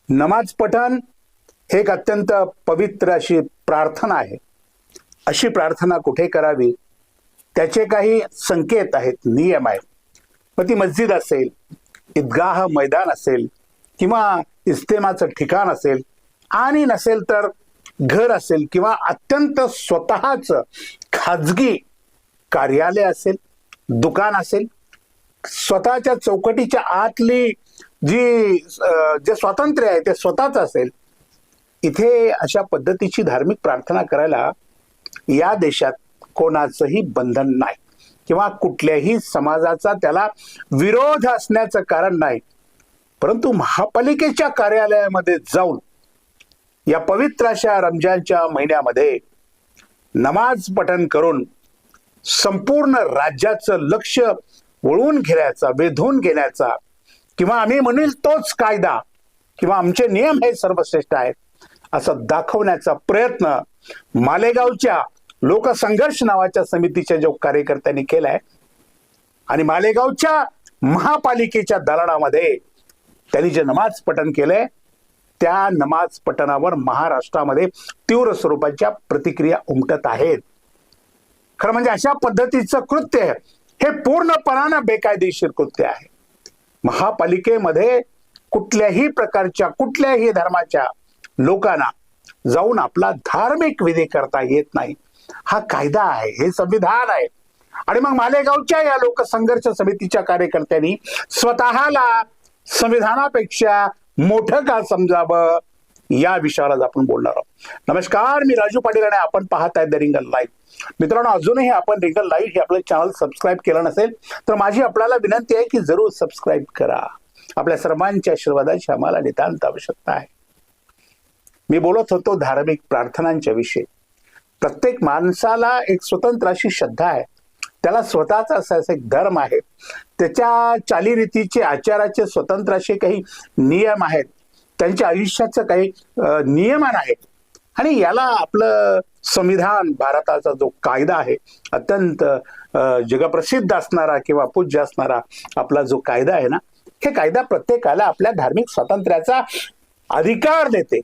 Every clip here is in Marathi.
नमाज पठण एक अत्यंत पवित्र अशी प्रार्थना आहे. अशी प्रार्थना कुठे करावी त्याचे काही संकेत आहेत, नियम आहेत. मग ती मस्जिद असेल, ईदगाह मैदान असेल किंवा इस्तेमाचं ठिकाण असेल, आणि नसेल तर घर असेल किंवा अत्यंत स्वतःच खाजगी कार्यालय असेल, दुकान असेल, स्वतःच्या चौकटीच्या आतली जे स्वातंत्र्य आहे ते स्वतःच असेल. इथे अशा पद्धतीची धार्मिक प्रार्थना करायला या देशात कोणाचंही बंधन नाही किंवा कुठल्याही समाजाचा त्याला विरोध असण्याचं कारण नाही. परंतु महापालिकेच्या कार्यालयामध्ये जाऊन या पवित्र अशा रमजानच्या महिन्यामध्ये नमाज पठण करून संपूर्ण राज्याचं लक्ष वळवून घेण्याचा, वेधून घेण्याचा, किंवा आम्ही म्हणील तोच कायदा किंवा आमचे नियम हे सर्वश्रेष्ठ आहेत असं दाखवण्याचा प्रयत्न मालेगावच्या लोकसंघर्ष नावाच्या समितीच्या जो कार्यकर्त्यांनी केलाय, आणि मालेगावच्या महापालिकेच्या दालनामध्ये त्यांनी जे नमाज पठण केलंय त्या नमाज पठणावर महाराष्ट्रामध्ये तीव्र स्वरूपाच्या प्रतिक्रिया उमटत आहेत. खरं म्हणजे अशा पद्धतीचं कृत्य हे पूर्णपणानं बेकायदेशीर कृत्य आहे. महापालिकेमध्ये कुठल्याही प्रकारच्या कुठल्याही धर्माच्या लोकांना जाऊन आपला धार्मिक विधी करता येत नाही. हा कायदा आहे, हे संविधान आहे. आणि मग मालेगावच्या या लोकसंघर्ष समितीच्या कार्यकर्त्यांनी स्वतःला संविधानापेक्षा मोठं का समजावं, या विषयावर आज आपण बोलणार आहोत. नमस्कार, मी राजू पाटील आणि आपण पाहताय द रिंगल लाईव्ह. मित्रांनो, अजूनही आपण रिंगल लाईव्ह हे आपलं चॅनल सबस्क्राईब केलं नसेल तर माझी आपल्याला विनंती आहे की जरूर सबस्क्राईब करा. आपल्या सर्वांच्या आशीर्वादाची आम्हाला नितांत आवश्यकता आहे. मी बोलत होतो धार्मिक प्रार्थनांच्या विषयी. प्रत्येक माणसाला एक स्वतंत्र अशी श्रद्धा आहे, त्याला स्वतःचा असा एक धर्म आहे, त्याच्या चालीरीतीचे आचाराचे स्वतंत्र असे काही नियम आहेत, त्यांच्या आयुष्याचं काही नियमन आहे. आणि याला आपलं संविधान, भारताचा जो कायदा आहे, अत्यंत जगप्रसिद्ध असणारा किंवा पूज्य असणारा आपला जो कायदा आहे ना, हे कायदा प्रत्येकाला आपल्या धार्मिक स्वातंत्र्याचा अधिकार देते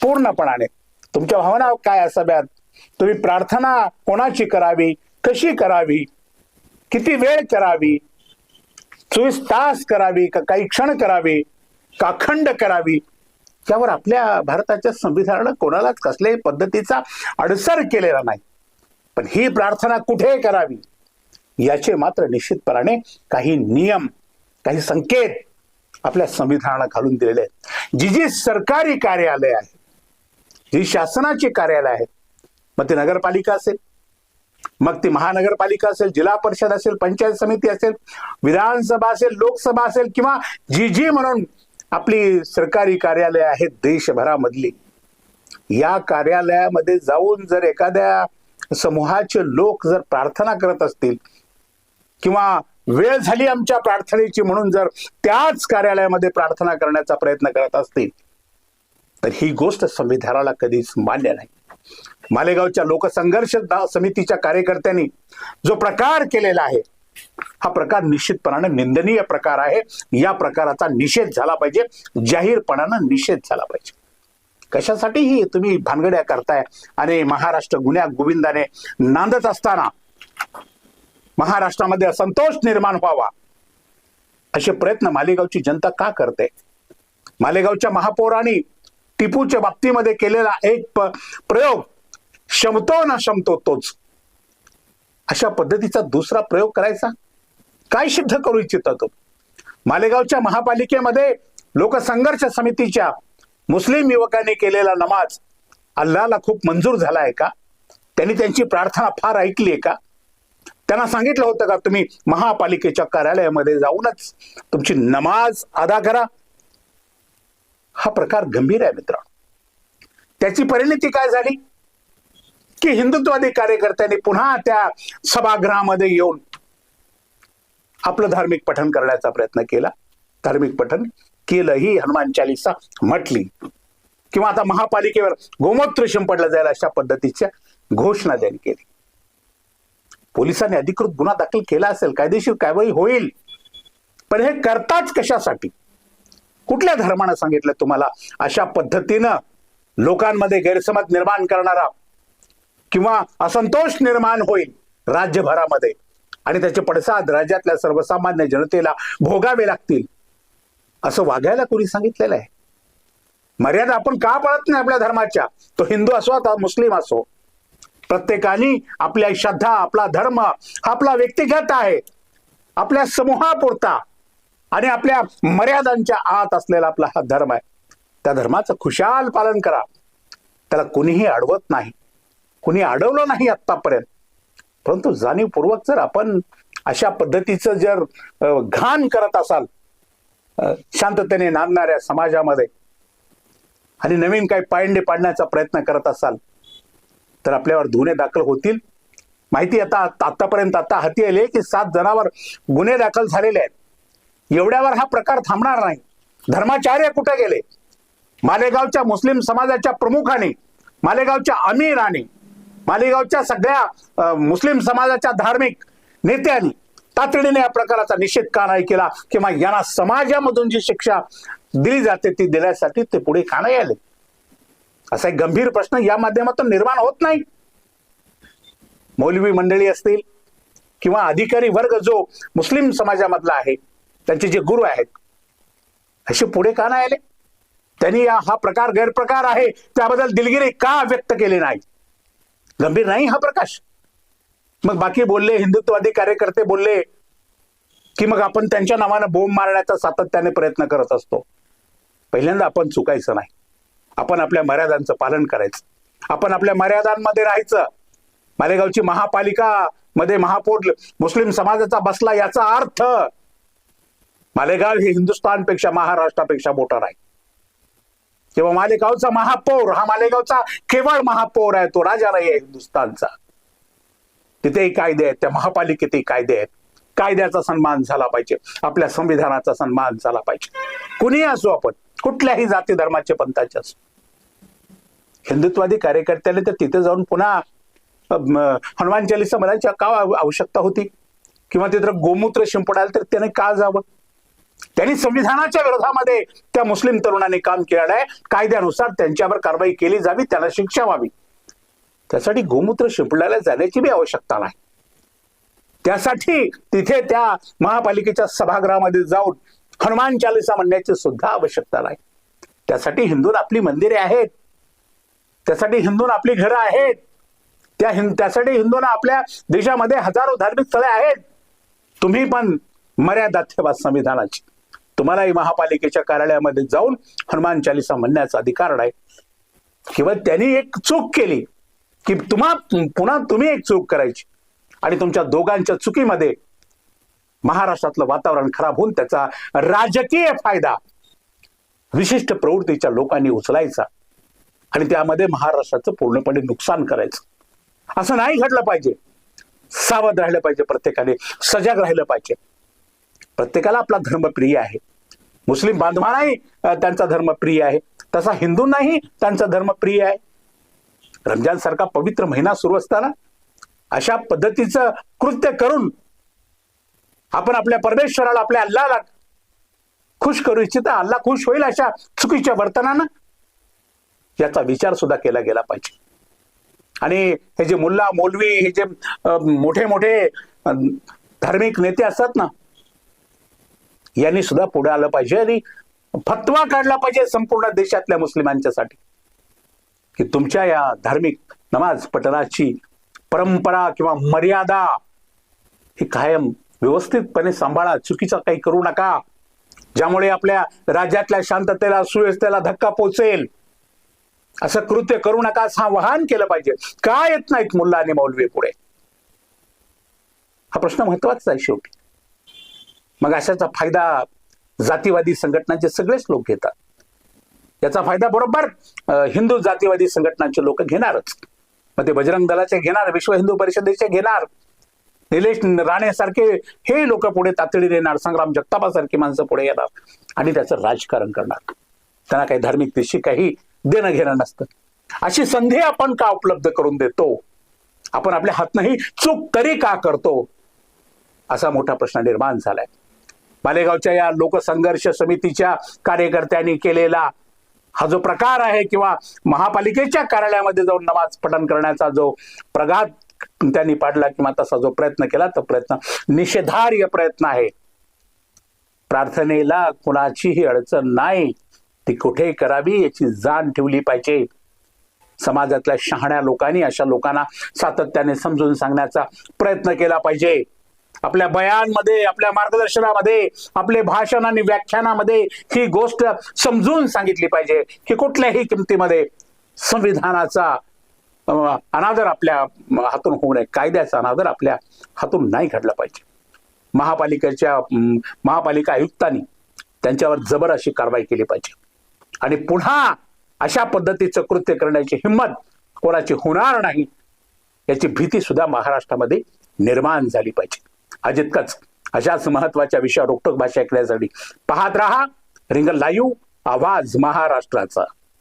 पूर्णपणाने. तुमच्या भावना काय असाव्यात, तुम्ही प्रार्थना कोणाची करावी, कशी करावी, किती वेळ करावी, 24 तास करावी का काही क्षण करावी का अखंड करावी, यावर आपल्या भारताच्या संविधानानं कोणालाच कसल्याही पद्धतीचा अडसर केलेला नाही. पण ही प्रार्थना कुठे करावी याचे मात्र निश्चितपणाने काही नियम, काही संकेत आपल्या संविधानाला घालून दिलेले आहेत. जी सरकारी कार्यालय आहे, जी शासनाची कार्यालय आहेत, मग ती नगरपालिका असेल, मग ती महानगरपालिका असेल, जिल्हा परिषद असेल, पंचायत समिती असेल, विधानसभा असेल, लोकसभा असेल, किंवा जी म्हणून आपली सरकारी कार्यालय आहेत देशभरामधली, या कार्यालयामध्ये जाऊन जर एखाद्या समूहाचे लोक जर प्रार्थना करत असतील किंवा वेळ झाली आमच्या प्रार्थनेची म्हणून जर त्याच कार्यालयामध्ये प्रार्थना करण्याचा प्रयत्न करत असतील तर ही गोष्ट संविधानाला कधीच मान्य नाही. मालेगावच्या लोकसंघर्ष समितीच्या कार्यकर्त्यांनी जो प्रकार केलेला आहे, हा प्रकार निश्चितपणाने निंदनीय प्रकार आहे. या प्रकाराचा निषेध झाला पाहिजे, जाहीरपणानं निषेध झाला पाहिजे. कशासाठीही तुम्ही भानगड्या करताय आणि महाराष्ट्र गुन्ह्या गोविंदाने नांदत असताना महाराष्ट्रामध्ये असंतोष निर्माण व्हावा असे प्रयत्न मालेगावची जनता का करते? मालेगावच्या महापौरांनी टिपूच्या बाबतीमध्ये केलेला एक प्रयोग, शमतो ना शमतो तोच, अशा पद्धतीचा दुसरा प्रयोग करायचा काय सिद्ध करू इच्छिता तो? मालेगावच्या महापालिकेमध्ये लोकसंघर्ष समितीच्या मुस्लिम युवकांनी केलेला नमाज अल्लाहला खूप मंजूर झाला आहे का? त्यांनी त्यांची प्रार्थना फार ऐकली आहे का? त्यांना सांगितलं होतं का तुम्ही महापालिकेच्या कार्यालयामध्ये जाऊनच तुमची नमाज अदा करा? हा प्रकार गंभीर आहे मित्रांनो. त्याची परिणती काय झाली की हिंदुत्ववादी कार्यकर्त्यांनी पुन्हा त्या सभागृहामध्ये येऊन आपलं धार्मिक पठण करण्याचा प्रयत्न केला. धार्मिक पठण केलं, ही हनुमान चालीसा म्हटली, किंवा आता महापालिकेवर गोमूत्र शिंपडलं जाईल अशा पद्धतीच्या घोषणा त्यांनी केली. पोलिसांनी अधिकृत गुन्हा दाखल केला असेल, कायदेशीर कारवाई होईल, पण हे करताच कशासाठी? कुठल्या धर्मानं सांगितलं तुम्हाला अशा पद्धतीनं लोकांमध्ये गैरसमज निर्माण करणारा किंवा असंतोष निर्माण होईल राज्यभरामध्ये आणि त्याचे पडसाद राज्यातल्या सर्वसामान्य जनतेला भोगावे लागतील असं वागायला कोणी सांगितलेलं आहे? मर्यादा आपण का पाळत नाही आपल्या धर्माच्या? तो हिंदू असो अथवा मुस्लिम असो, प्रत्येकाने आपल्या श्रद्धा, आपला धर्म हा आपला व्यक्तिगत आहे, आपल्या समूहापुरता आणि आपल्या मर्यादांच्या आत असलेला आपला हा धर्म आहे. त्या धर्माचं खुशाल पालन करा. त्याला कुणीही अडवत नाही, कुणी अडवलं नाही आतापर्यंत. परंतु जाणीवपूर्वक जर आपण अशा पद्धतीचं जर घाण करत असाल शांततेने नांदणाऱ्या समाजामध्ये आणि नवीन काही पायंडे पाडण्याचा प्रयत्न करत असाल तर आपल्यावर गुन्हे दाखल होतील. माहिती आतापर्यंत हाती आले की 7 जणांवर गुन्हे दाखल झालेले आहेत. एवढ्यावर हा प्रकार थांबणार नाही. धर्माचार्य कुठे गेले? मालेगावच्या मुस्लिम समाजाच्या प्रमुखाने, मालेगावच्या अमीराने, मालेगावच्या सगळ्या मुस्लिम समाजाच्या धार्मिक नेत्यांनी तातडीने या प्रकाराचा निषेध का नाही केला किंवा यांना समाजामधून जी शिक्षा दिली जाते ती देण्यासाठी ते पुढे का नाही आले? असा एक गंभीर प्रश्न या माध्यमातून निर्माण होत नाही? मौलवी मंडळी असतील किंवा अधिकारी वर्ग जो मुस्लिम समाजामधला आहे, त्यांचे जे गुरु आहेत, असे पुढे का नाही आले? त्यांनी हा प्रकार गैरप्रकार आहे त्याबद्दल दिलगिरी का व्यक्त केली नाही? गंभीर नाही हा प्रकाश? मग बाकी बोलले, हिंदुत्ववादी कार्यकर्ते बोलले की मग आपण त्यांच्या नावानं बोंब मारण्याचा सातत्याने प्रयत्न करत असतो. पहिल्यांदा आपण चुकायचं नाही. आपण आपल्या मर्यादांचं पालन करायचं. आपण आपल्या मर्यादांमध्ये राहायचं. मालेगावची महापालिका मध्ये महापौर मुस्लिम समाजाचा बसला याचा अर्थ मालेगाव हे हिंदुस्थानपेक्षा, महाराष्ट्रापेक्षा मोठा नाही. किंवा मालेगावचा महापौर हा मालेगावचा केवळ महापौर आहे, तो राजा नाही आहे हिंदुस्थानचा. तिथेही कायदे आहेत, त्या महापालिकेतही कायदे आहेत. कायद्याचा सन्मान झाला पाहिजे, आपल्या संविधानाचा सन्मान झाला पाहिजे. कुणीही असो, आपण कुठल्याही जाती धर्माचे पंथाचे असो. हिंदुत्ववादी कार्यकर्त्याने तर तिथे जाऊन पुन्हा हनुमान चालीसा म्हणायची का आवश्यकता होती? किंवा तिथे गोमूत्र शिंपडायला तर त्याने का जावं? त्यांनी संविधानाच्या विरोधामध्ये त्या मुस्लिम तरुणाने काम केलेलं आहे. कायद्यानुसार त्यांच्यावर कारवाई केली जावी, त्यांना शिक्षा व्हावी. त्यासाठी गोमूत्र शिंपडायला जाण्याची बी आवश्यकता नाही. त्यासाठी तिथे त्या महापालिकेच्या सभागृहामध्ये जाऊन हनुमान चालीसा म्हणण्याची सुद्धा आवश्यकता नाही. त्यासाठी हिंदूंना आपली मंदिरे आहेत, त्यासाठी हिंदूंना आपली घरं आहेत, त्यासाठी हिंदूंना आपल्या देशामध्ये हजारो धार्मिक स्थळे आहेत. तुम्ही पण मर्यादा ठेवा संविधानाची. तुम्हालाही महापालिकेच्या कार्यालयामध्ये जाऊन हनुमान चालीसा म्हणण्याचा अधिकार नाही. किंवा त्यांनी एक चूक केली की पुन्हा तुम्ही एक चूक करायची आणि तुमच्या दोघांच्या चुकीमध्ये महाराष्ट्रातलं वातावरण खराब होऊन त्याचा राजकीय फायदा विशिष्ट प्रवृत्तीच्या लोकांनी उचलायचा आणि त्यामध्ये महाराष्ट्राचं पूर्णपणे नुकसान करायचं. असं नाही घडलं पाहिजे. सावध राहिलं पाहिजे, प्रत्येकाने सजग राहिलं पाहिजे. प्रत्येकाला आपला धर्म प्रिय आहे. मुस्लिम बांधवांनाही त्यांचा धर्म प्रिय आहे, तसा हिंदूंनाही त्यांचा धर्म प्रिय आहे. रमजान सारखा पवित्र महिना सुरू असताना अशा पद्धतीचं कृत्य करून आपण आपल्या परमेश्वराला, आपल्या अल्लाला खुश करू इच्छिता, अल्लाह खुश होईल अशा चुकीच्या वर्तनानं, याचा विचार सुद्धा केला गेला पाहिजे. आणि हे जे मुल्ला मौलवी, हे जे मोठे मोठे धार्मिक नेते असतात ना, यांनी सुद्धा पुढे आलं पाहिजे आणि फतवा काढला पाहिजे संपूर्ण देशातल्या मुस्लिमांच्यासाठी की तुमच्या या धार्मिक नमाज पठणाची परंपरा किंवा मर्यादा ही कायम व्यवस्थितपणे सांभाळा. चुकीचं काही करू नका, ज्यामुळे आपल्या राज्यातल्या शांततेला, सुव्यवस्थेला धक्का पोहोचेल. असं कृत्य करू नका असं आवाहन केलं पाहिजे. का येत नाहीत मुल्ला आणि मौलवी पुढे? हा प्रश्न महत्वाचा आहे शेवटी. मग अशाचा फायदा जातीवादी संघटनांचे सगळेच लोक घेतात. याचा फायदा बरोबर हिंदू जातीवादी संघटनांचे लोक घेणारच. मग ते बजरंग दलाचे घेणार, विश्व हिंदू परिषदेचे घेणार, निलेश राणे सारखे हे लोक पुढे तातडीने येणार, संग्राम जगतापासारखी माणसं पुढे येणार आणि त्याचं राजकारण करणार. त्यांना काही धार्मिक दिशे काही देणं घेणं नसतं. अशी संधी आपण का उपलब्ध करून देतो? आपण आपल्या हातनंही चूक तरी का करतो? असा मोठा प्रश्न निर्माण झालाय. मालेगावच्या या लोकसंघर्ष समितीच्या कार्यकर्त्यांनी केलेला हा जो प्रकार आहे, किंवा महापालिकेच्या कार्यालयामध्ये जाऊन नमाज पठण करण्याचा जो प्रघात त्यांनी पाडला, किंवा तसा जो प्रयत्न केला, तो प्रयत्न निषेधार्ह प्रयत्न आहे. प्रार्थनेला कुणाचीही अडचण नाही, ती कुठे करावी याची जाण ठेवली पाहिजे. समाजातल्या शहाण्या लोकांनी अशा लोकांना सातत्याने समजून सांगण्याचा प्रयत्न केला पाहिजे. आपल्या बयानमध्ये, आपल्या मार्गदर्शनामध्ये, आपले भाषण आणि व्याख्यानामध्ये ही गोष्ट समजून सांगितली पाहिजे की कुठल्याही किमतीमध्ये संविधानाचा अनादर आपल्या हातून होऊ नये, कायद्याचा अनादर आपल्या हातून नाही घडला पाहिजे. महापालिका आयुक्तांनी त्यांच्यावर जबर अशी कारवाई केली पाहिजे आणि पुन्हा अशा पद्धतीचं कृत्य करण्याची हिंमत कोणाची होणार नाही याची भीती सुद्धा महाराष्ट्रामध्ये निर्माण झाली पाहिजे. अजितकच अशाच महत्वाच्या विषयावर रोखठोक भाषा ऐकण्यासाठी पाहत रहा रिंगण लाईव्ह, आवाज महाराष्ट्राचा.